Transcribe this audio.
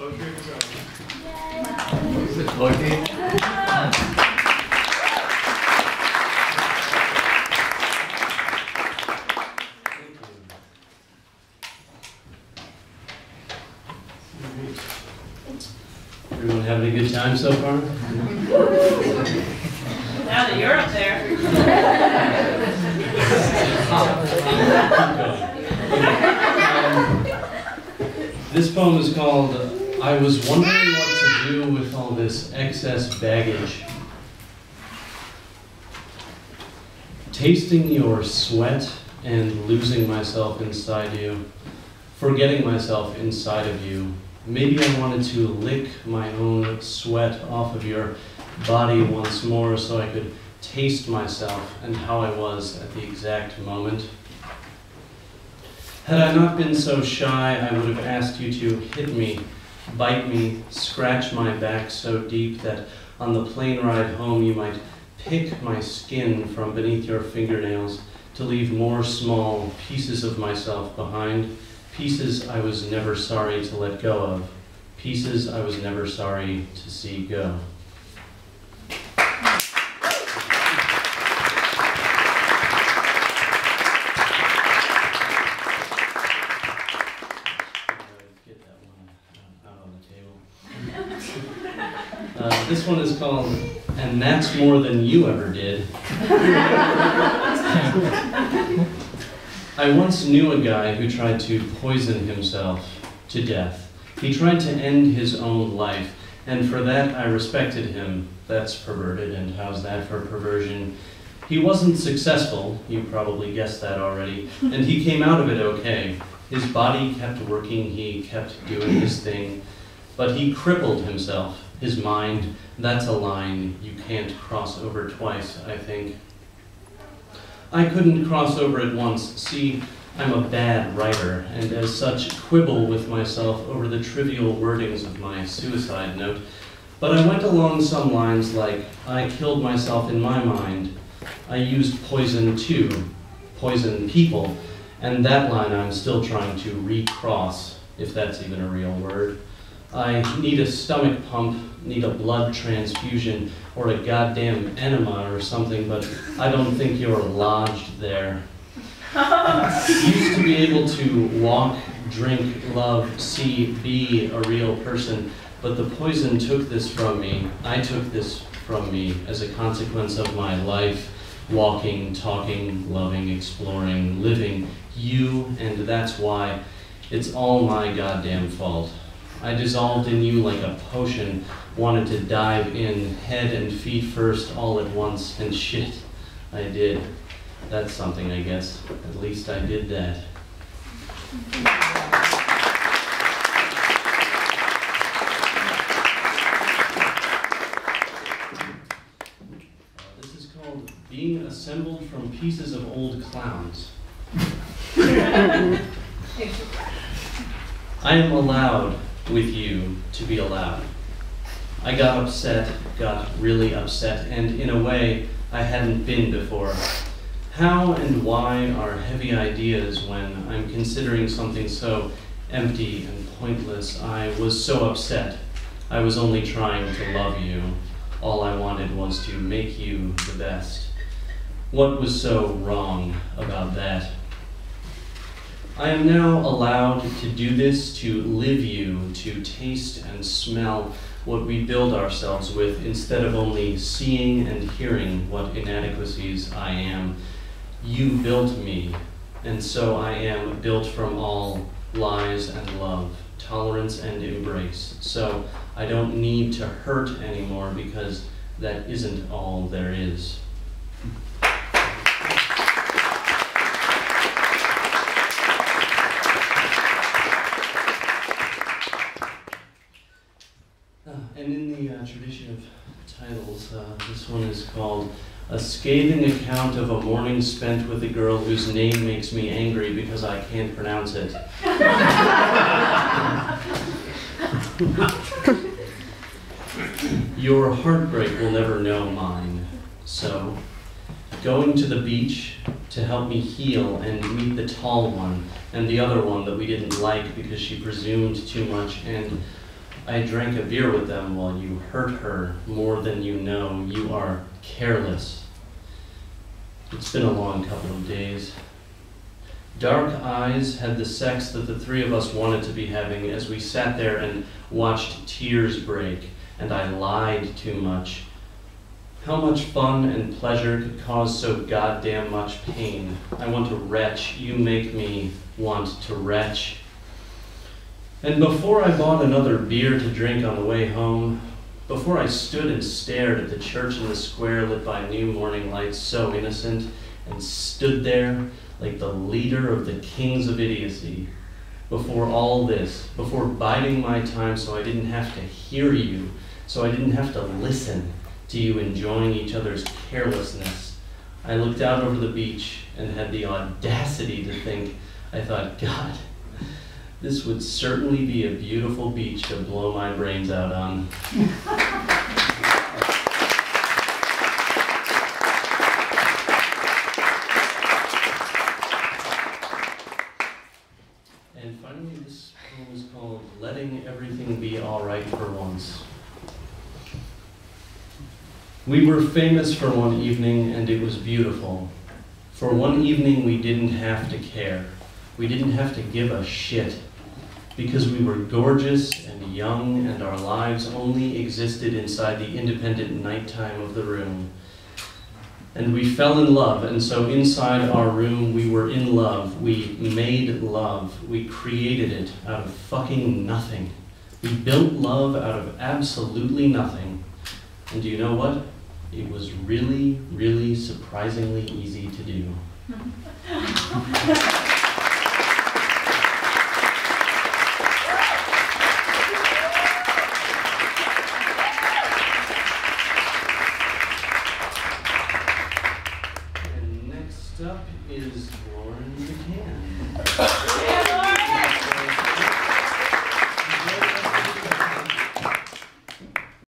Everyone having a good time so far? Now that you're up there. This poem is called I Was Wondering What to Do with All This Excess Baggage. Tasting your sweat and losing myself inside you, forgetting myself inside of you. Maybe I wanted to lick my own sweat off of your body once more so I could taste myself and how I was at the exact moment. Had I not been so shy, I would have asked you to hit me, bite me, scratch my back so deep that on the plane ride home you might pick my skin from beneath your fingernails to leave more small pieces of myself behind, pieces I was never sorry to let go of, pieces I was never sorry to see go. This one is called, And That's More Than You Ever Did. I once knew a guy who tried to poison himself to death. He tried to end his own life, and for that I respected him. That's perverted, and how's that for perversion? He wasn't successful, you probably guessed that already, and he came out of it okay. His body kept working, he kept doing his thing, but he crippled himself. His mind, that's a line you can't cross over twice, I think. I couldn't cross over it once. See, I'm a bad writer, and as such quibble with myself over the trivial wordings of my suicide note. But I went along some lines like, I killed myself in my mind. I used poison too, poison people, and that line I'm still trying to recross, if that's even a real word. I need a stomach pump, need a blood transfusion, or a goddamn enema or something, but I don't think you're lodged there. Used to be able to walk, drink, love, see, be a real person, but the poison took this from me. I took this from me as a consequence of my life, walking, talking, loving, exploring, living, you, and that's why it's all my goddamn fault. I dissolved in you like a potion, wanted to dive in, head and feet first, all at once, and shit, I did. That's something, I guess. At least I did that. This is called Being Assembled from Pieces of Old Clowns. I am allowed with you to be allowed. I got upset, got really upset, and in a way I hadn't been before. How and why are heavy ideas when I'm considering something so empty and pointless? I was so upset. I was only trying to love you. All I wanted was to make you the best. What was so wrong about that? I am now allowed to do this, to live you, to taste and smell what we build ourselves with, instead of only seeing and hearing what inadequacies I am. You built me, and so I am built from all lies and love, tolerance and embrace. So I don't need to hurt anymore because that isn't all there is. And in the tradition of titles, this one is called A Scathing Account of a Morning Spent with a Girl Whose Name Makes Me Angry Because I Can't Pronounce It. Your heartbreak will never know mine. So, going to the beach to help me heal and meet the tall one and the other one that we didn't like because she presumed too much, and I drank a beer with them while you hurt her more than you know. You are careless. It's been a long couple of days. Dark eyes had the sex that the three of us wanted to be having as we sat there and watched tears break, and I lied too much. How much fun and pleasure could cause so goddamn much pain? I want to retch. You make me want to retch. And before I bought another beer to drink on the way home, before I stood and stared at the church in the square lit by new morning lights so innocent, and stood there like the leader of the kings of idiocy, before all this, before biding my time so I didn't have to hear you, so I didn't have to listen to you enjoying each other's carelessness, I looked out over the beach and had the audacity to think, I thought, God, this would certainly be a beautiful beach to blow my brains out on. And finally, this poem is called Letting Everything Be All Right for Once. We were famous for one evening, and it was beautiful. For one evening, we didn't have to care. We didn't have to give a shit. Because we were gorgeous and young, and our lives only existed inside the independent nighttime of the room. And we fell in love, and so inside our room we were in love. We made love. We created it out of fucking nothing. We built love out of absolutely nothing. And do you know what? It was really, really surprisingly easy to do. And next up is Lauren McCann.